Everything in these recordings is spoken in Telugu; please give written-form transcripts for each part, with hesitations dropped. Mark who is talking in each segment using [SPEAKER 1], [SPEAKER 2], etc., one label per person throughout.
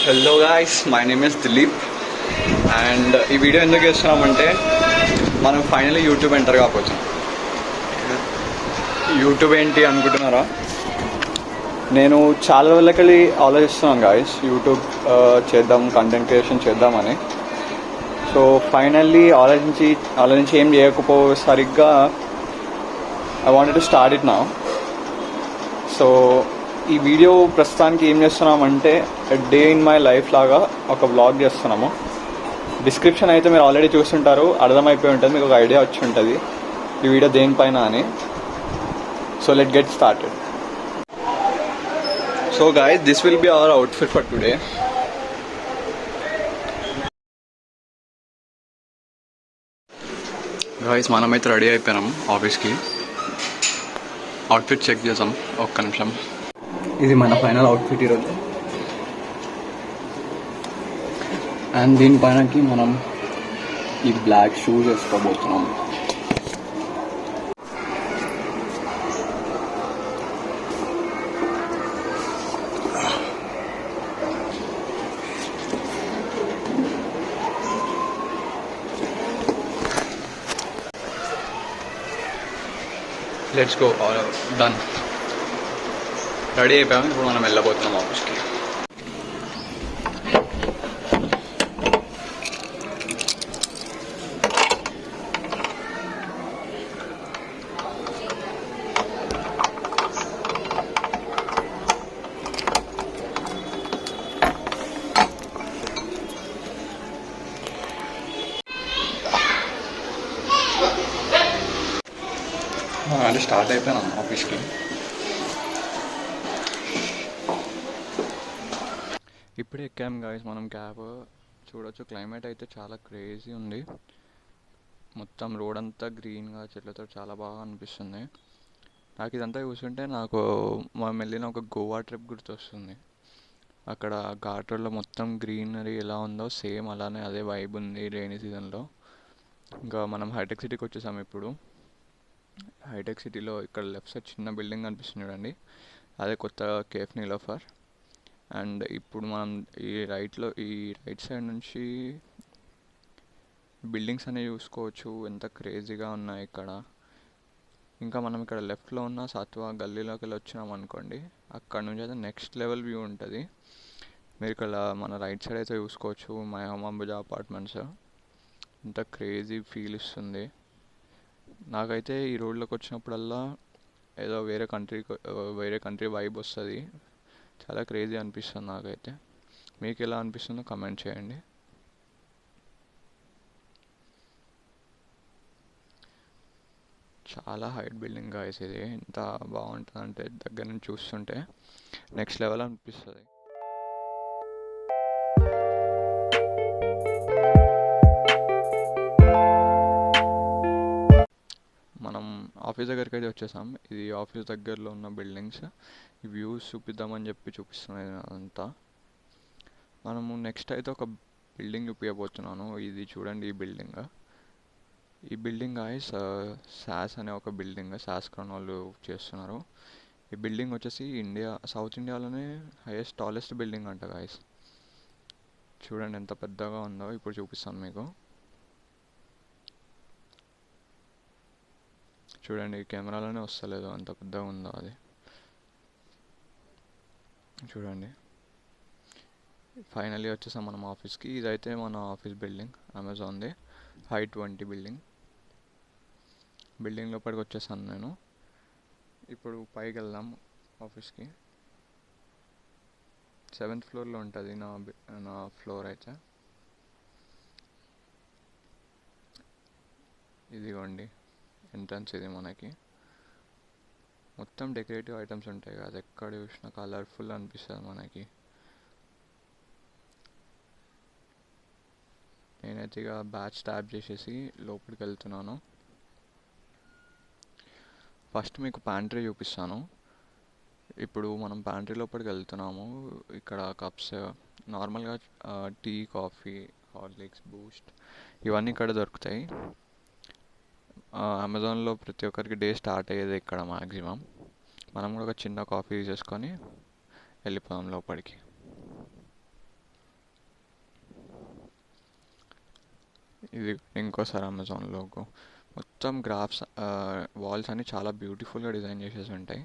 [SPEAKER 1] Hello guys, my name is Dilip. And ఈ వీడియో ఎందుకు చేస్తున్నామంటే మనం ఫైనల్లీ యూట్యూబ్ ఎంటర్ కావచ్చు. యూట్యూబ్ ఏంటి అనుకుంటున్నారా? నేను చాలా రోజులకెళ్ళి ఆలోచిస్తున్నాను గాయ్స్, యూట్యూబ్ చేద్దాం, కంటెంట్ క్రియేషన్ చేద్దామని. సో ఫైనల్లీ ఆలోచించి ఏం చేయకపో సరిగ్గా I wanted to start it now. So ఈ వీడియో ప్రస్తుతానికి ఏం చేస్తున్నామంటే డే ఇన్ మై లైఫ్ లాగా ఒక వ్లాగ్ చేస్తున్నాము. డిస్క్రిప్షన్ అయితే మీరు ఆల్రెడీ చూస్తుంటారు, అర్థమైపోయి ఉంటుంది, మీకు ఒక ఐడియా వచ్చి ఉంటుంది ఈ వీడియో దేనిపైన అని. So let get started. So guys, this will be our outfit for today. Guys, మనమైతే రెడీ అయిపోయినాం ఆఫీస్కి. అవుట్ఫిట్ చెక్ చేసాం, ఒక్క నిమిషం. ఇది మన ఫైనల్ అవుట్ఫిట్ ఈరోజు. అండ్ దీనిపైనకి మనం ఈ బ్లాక్ షూస్ వేసుకోబోతున్నాం. Let's go. డన్, రెడీ అయిపోయాము. ఇప్పుడు మనం వెళ్ళబోతున్నాం ఆఫీస్కి. అంటే స్టార్ట్ అయిపోయాను ఆఫీస్కి. ఇప్పుడే ఎక్కాము గాయస్ మనం క్యాబ్. చూడొచ్చు, క్లైమేట్ అయితే చాలా క్రేజీ ఉంది. మొత్తం రోడ్ అంతా గ్రీన్గా చెట్లతో చాలా బాగా అనిపిస్తుంది. నాకు ఇదంతా చూస్తుంటే మనం వెళ్ళిన ఒక గోవా ట్రిప్ గుర్తొస్తుంది. అక్కడ ఘాట్ రోడ్లో మొత్తం గ్రీనరీ ఎలా ఉందో సేమ్ అలానే అదే వైబ్ ఉంది రైనీ సీజన్లో. ఇంకా మనం హైటెక్ సిటీకి వచ్చేసాము ఇప్పుడు. హైటెక్ సిటీలో ఇక్కడ లెఫ్ట్ సైడ్ చిన్న బిల్డింగ్ కనిపిస్తుంది చూడండి, అదే కొత్త కేఫ్ నీలోఫర్. అండ్ ఇప్పుడు మనం ఈ రైట్ సైడ్ నుంచి బిల్డింగ్స్ అనేవి చూసుకోవచ్చు, ఎంత క్రేజీగా ఉన్నాయి ఇక్కడ. ఇంకా మనం ఇక్కడ లెఫ్ట్లో ఉన్న సత్వా గల్లీలోకి వెళ్ళి వచ్చినాం అనుకోండి, అక్కడ నుంచి అయితే నెక్స్ట్ లెవెల్ వ్యూ ఉంటుంది. మీరు ఇక్కడ మన రైట్ సైడ్ అయితే చూసుకోవచ్చు మై హోమ్ అంబుజా అపార్ట్మెంట్స్. ఎంత క్రేజీ ఫీల్ ఇస్తుంది. నాకైతే ఈ రోడ్లోకి వచ్చినప్పుడల్లా ఏదో వేరే కంట్రీ వైబ్ వస్తుంది. చాలా క్రేజీ అనిపిస్తుంది నాకైతే. మీకు ఎలా అనిపిస్తుందో కమెంట్ చేయండి. చాలా హైట్ బిల్డింగ్ గాయస్ ఇది. ఎంత బాగుంటుంది అంటే దగ్గర నుంచి చూస్తుంటే నెక్స్ట్ లెవెల్ అనిపిస్తుంది. మనం ఆఫీస్ దగ్గరికి అయితే వచ్చేసాం. ఇది ఆఫీస్ దగ్గరలో ఉన్న బిల్డింగ్స్. ఈ వ్యూస్ చూపిద్దామని చూపిస్తున్నాయి అంతా. మనము నెక్స్ట్ అయితే ఒక బిల్డింగ్ చూపించబోతున్నాను. ఇది చూడండి, ఈ బిల్డింగ్ గాయస్ సాస్ అనే ఒక బిల్డింగ్, సాస్ వాళ్ళు చేస్తున్నారు. ఈ బిల్డింగ్ వచ్చేసి సౌత్ ఇండియాలోనే టాలెస్ట్ బిల్డింగ్ అంట గాయస్. చూడండి ఎంత పెద్దగా ఉందో. ఇప్పుడు చూపిస్తాను మీకు. చూడండి, కెమెరాలోనే వస్తలేదు అంత పెద్దగా ఉందో అది. చూడండి, ఫైనల్లీ వచ్చేసాం మనం ఆఫీస్కి. ఇదైతే మన ఆఫీస్ బిల్డింగ్, అమెజాన్ది, హైట్ 20 బిల్డింగ్ లోపలికి వచ్చేసాను నేను. ఇప్పుడు పైకి వెళ్దాం ఆఫీస్కి. 7th ఫ్లోర్లో ఉంటుంది నా ఫ్లోర్ అయితే. ఇదిగోండి ఎంట్రన్స్. ఇది మనకి మొత్తం డెకరేటివ్ ఐటమ్స్ ఉంటాయి కదా, ఎక్కడ చూసినా కలర్ఫుల్ అనిపిస్తుంది మనకి. నేనైతే ఇక బ్యాచ్ ట్యాప్ చేసేసి లోపలికి వెళ్తున్నాను. ఫస్ట్ మీకు ప్యాంట్రీ చూపిస్తాను. ఇప్పుడు మనం ప్యాంట్రీ లోపలికి వెళ్తున్నాము. ఇక్కడ కప్స్ నార్మల్గా టీ, కాఫీ, హార్లిక్స్, బూస్ట్ ఇవన్నీ ఇక్కడ దొరుకుతాయి. అమెజాన్లో ప్రతి ఒక్కరికి డే స్టార్ట్ అయ్యేది ఇక్కడ మ్యాక్సిమం. మనం కూడా ఒక చిన్న కాఫీ తీసేసుకొని వెళ్ళిపోదాం లోపలికి. ఇది ఇంకోసారి అమెజాన్ లోగో. మొత్తం గ్రాఫ్స్, వాల్స్ అన్ని చాలా బ్యూటిఫుల్గా డిజైన్ చేసేసి ఉంటాయి.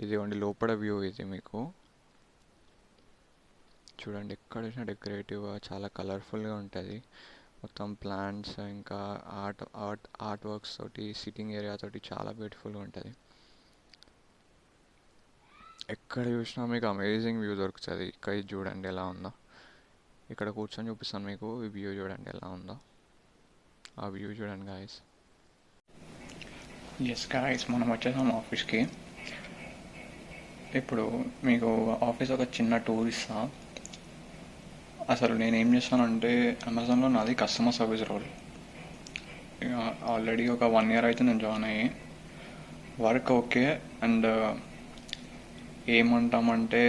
[SPEAKER 1] ఇది ఓన్లీ లోపల వ్యూ. ఇది మీకు చూడండి, ఎక్కడ చూసినా డెకరేటివ్గా చాలా కలర్ఫుల్గా ఉంటుంది. మొత్తం ప్లాంట్స్ ఇంకా ఆర్ట్ వర్క్స్ తోటి, సిట్టింగ్ ఏరియా తోటి చాలా బ్యూటిఫుల్గా ఉంటుంది. ఎక్కడ చూసినా మీకు అమేజింగ్ వ్యూ దొరుకుతుంది. ఇక్కడ ఇది చూడండి ఎలా ఉందో. ఇక్కడ కూర్చొని చూపిస్తాను మీకు. ఈ వ్యూ చూడండి ఎలా ఉందో. ఆ వ్యూ చూడండి గాయస్. ఎస్ గాయస్, మనం వచ్చేసాం ఆఫీస్కి. ఇప్పుడు మీకు ఆఫీస్ ఒక చిన్న టూర్ ఇస్తా. అసలు నేను ఏం చేస్తానంటే, అమెజాన్లో నాది కస్టమర్ సర్వీస్ రోల్. ఆల్రెడీ ఒక 1 year అయితే నేను జాయిన్ అయ్యి. Work okay. అండ్ ఏమంటామంటే,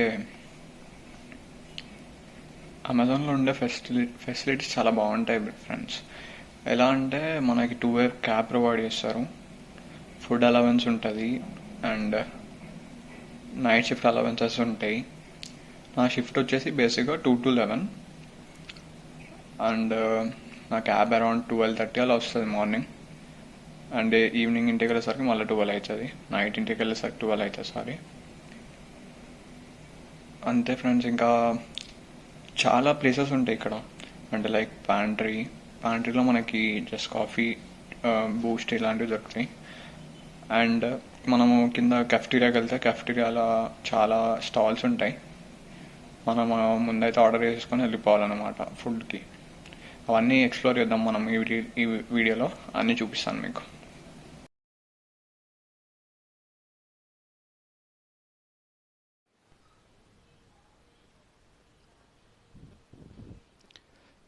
[SPEAKER 1] అమెజాన్లో ఉండే ఫెసిలిటీస్ చాలా బాగుంటాయి ఫ్రెండ్స్. ఎలా అంటే, మనకి 2-way క్యాబ్ ప్రొవైడ్ చేస్తారు, ఫుడ్ అలవెన్స్ ఉంటుంది, అండ్ నైట్ షిఫ్ట్ అలవెన్సెస్ ఉంటాయి. నా షిఫ్ట్ వచ్చేసి బేసిక్గా 2 to 11. అండ్ నా క్యాబ్ అరౌండ్ 12:30 అలా వస్తుంది మార్నింగ్. అండ్ ఈవినింగ్ ఇంటికి వెళ్ళేసరికి మళ్ళీ 12 అవుతుంది. నైట్ ఇంటికి వెళ్ళేసరికి 12 అవుతుంది, సారీ. అంతే ఫ్రెండ్స్. ఇంకా చాలా ప్లేసెస్ ఉంటాయి ఇక్కడ. అంటే లైక్ ప్యాంట్రీలో మనకి జస్ట్ కాఫీ, బూస్ట్ ఇలాంటివి దొరుకుతాయి. అండ్ మనము కింద కెఫ్టీరియాకి వెళ్తే కెఫ్టీరియాలో చాలా స్టాల్స్ ఉంటాయి. మనం ముందైతే ఆర్డర్ చేసుకొని వెళ్ళిపోవాలన్నమాట ఫుడ్కి. అవన్నీ ఎక్స్ప్లోర్ చేద్దాం మనం ఈ వీడియోలో. అన్నీ చూపిస్తాను మీకు.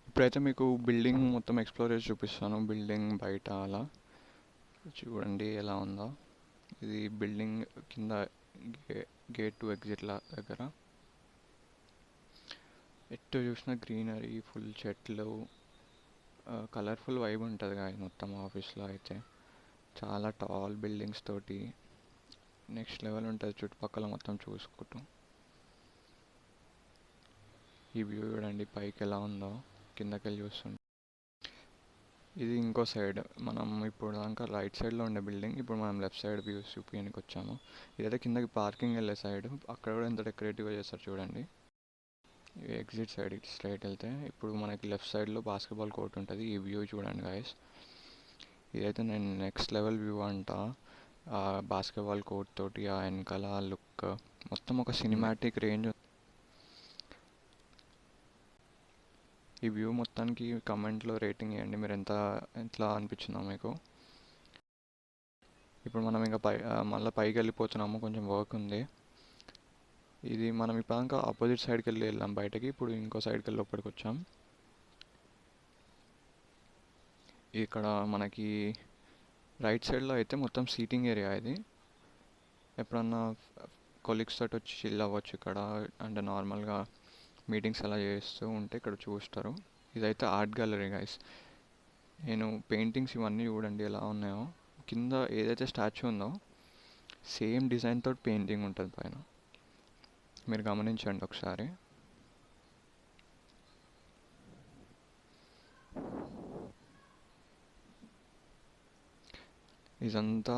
[SPEAKER 1] ఇప్పుడైతే మీకు బిల్డింగ్ మొత్తం ఎక్స్ప్లోర్ చేసి చూపిస్తాను. బిల్డింగ్ బయట అలా చూడండి ఎలా ఉందో. ఇది బిల్డింగ్ కింద గేట్ టు ఎగ్జిట్ల దగ్గర. ఎటు చూసిన గ్రీనరీ, ఫుల్ చెట్లు, కలర్ఫుల్ వైబ్ ఉంటుంది కదా మొత్తం ఆఫీస్లో అయితే. చాలా టాల్ బిల్డింగ్స్ తోటి నెక్స్ట్ లెవెల్ ఉంటుంది చుట్టుపక్కల మొత్తం చూసుకుంటూ. ఈ వ్యూ చూడండి పైకి ఎలా ఉందో, కిందకి వెళ్ళి చూస్తుంటే. ఇది ఇంకో సైడ్. మనం ఇప్పుడు దాకా రైట్ సైడ్లో ఉండే బిల్డింగ్, ఇప్పుడు మనం లెఫ్ట్ సైడ్ వ్యూస్ చూపించడానికి వచ్చాము. ఇదైతే కిందకి పార్కింగ్ వెళ్ళే సైడ్. అక్కడ కూడా ఎంత డెకరేటివ్గా చేస్తారు చూడండి. ఎగ్జిట్ సైడ్ ఇటు స్ట్రైట్ వెళ్తే ఇప్పుడు మనకి లెఫ్ట్ సైడ్లో బాస్కెట్బాల్ కోర్ట్ ఉంటుంది. ఈ వ్యూ చూడండి గాయస్. ఇదైతే నేను నెక్స్ట్ లెవెల్ వ్యూ అంట. బాస్కెట్బాల్ కోర్ట్ తోటి ఆ వెనకాల లుక్ మొత్తం ఒక సినిమాటిక్ రేంజ్. ఈ వ్యూ మొత్తానికి కమెంట్లో రేటింగ్ ఇవ్వండి, మీరు ఎట్లా అనిపించిందో మీకు. ఇప్పుడు మనం ఇంకా మళ్ళీ పైకి వెళ్ళిపోతున్నాము, కొంచెం వర్క్ ఉంది. ఇది మనం ఇప్పుడు ఇంకా ఆపోజిట్ సైడ్కి వెళ్ళాం బయటకి. ఇప్పుడు ఇంకో సైడ్కి వెళ్ళి లోపలికి వచ్చాం. ఇక్కడ మనకి రైట్ సైడ్లో అయితే మొత్తం సీటింగ్ ఏరియా. ఇది ఎప్పుడన్నా కొలీగ్స్ తోటి వచ్చి చిల్ అవ్వచ్చు ఇక్కడ. అంటే నార్మల్గా మీటింగ్స్ అలా చేస్తూ ఉంటే ఇక్కడ చూస్తారు. ఇదైతే ఆర్ట్ గ్యాలరీ గైస్. నేను పెయింటింగ్స్ ఇవన్నీ చూడండి ఎలా ఉన్నాయో. కింద ఏదైతే స్టాచ్యూ ఉందో సేమ్ డిజైన్ తోటి పెయింటింగ్ ఉంటుంది పైన, మీరు గమనించండి ఒకసారి. ఇదంతా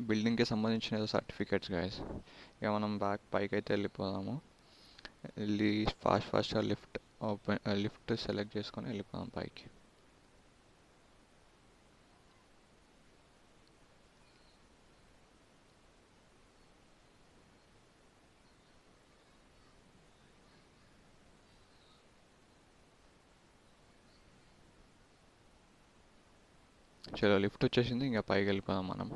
[SPEAKER 1] బిల్డింగ్కి సంబంధించిన సర్టిఫికేట్స్ గైస్. ఇక మనం పైకి అయితే వెళ్ళిపోదాము. వెళ్ళి ఫాస్ట్గా లిఫ్ట్ సెలెక్ట్ చేసుకొని వెళ్ళిపోదాం పైకి. చలో లిఫ్ట్ వచ్చేసింది, ఇంకా పైకి వెళ్ళిపోదాం మనం.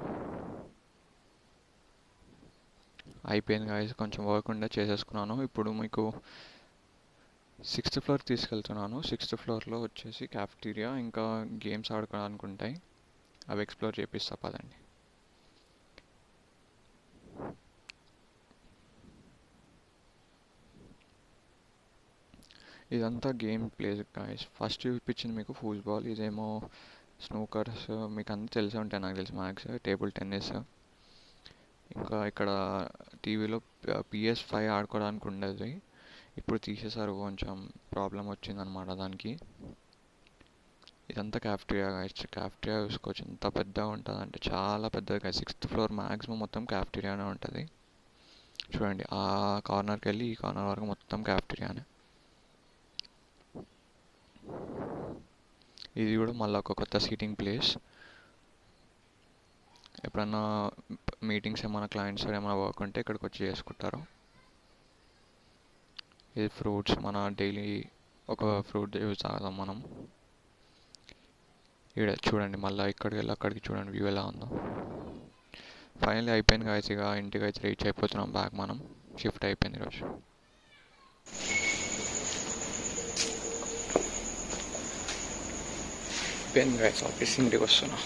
[SPEAKER 1] అయిపోయింది గాయస్, కొంచెం వర్క్ ఉండే చేసేసుకున్నాను. ఇప్పుడు మీకు 6th ఫ్లోర్ తీసుకెళ్తున్నాను. 6th ఫ్లోర్లో వచ్చేసి క్యాఫ్టీరియా ఇంకా గేమ్స్ ఆడుకోవడానికి ఉంటాయి. అవి ఎక్స్ప్లోర్ చేపిస్తా పదండి. ఇదంతా గేమ్ ప్లేస్ గాయస్. ఫస్ట్ చూపించింది మీకు ఫుట్బాల్, ఇదేమో స్నూకర్స్. మీకు అన్నీ తెలిసే ఉంటాయి నాకు తెలిసి మ్యాక్స్. Table tennis. ఇంకా ఇక్కడ టీవీలో PS5 ఆడుకోవడానికి ఉండేది, ఇప్పుడు తీసేసారు. కొంచెం ప్రాబ్లం వచ్చిందనమాట దానికి. ఇదంతా క్యాఫ్టీరియా గాయస్. క్యాఫ్టీరియా చూసుకోవచ్చు ఎంత పెద్దగా ఉంటుంది అంటే చాలా పెద్దగా గాయస్. 6th floor మ్యాక్సిమం మొత్తం క్యాఫ్టీరియానే ఉంటుంది. చూడండి ఆ కార్నర్కి వెళ్ళి ఈ కార్నర్ వరకు మొత్తం క్యాఫ్టీరియానే. ఇది కూడా మళ్ళీ ఒక కొత్త సీటింగ్ ప్లేస్. ఎప్పుడన్నా మీటింగ్స్ ఏమైనా క్లయింట్స్ ఏమైనా వర్క్ ఉంటే ఇక్కడికి వచ్చి చేసుకుంటారు. ఇది ఫ్రూట్స్, మన డైలీ ఒక ఫ్రూట్ జ్యూస్ తాగుదాం మనం. ఇక్కడ చూడండి మళ్ళీ ఇక్కడికి వెళ్ళి అక్కడికి చూడండి వ్యూ ఎలా ఉందో. ఫైనల్లీ అయిపోయింది గాయస్. ఇక ఇంటికి అయితే రీచ్ అయిపోతున్నాం. బ్యాక్ మనం షిఫ్ట్ అయిపోయింది ఈరోజు. అయిపోయింది గాయస్, ఆఫీస్ ఇంటికి వస్తున్నా.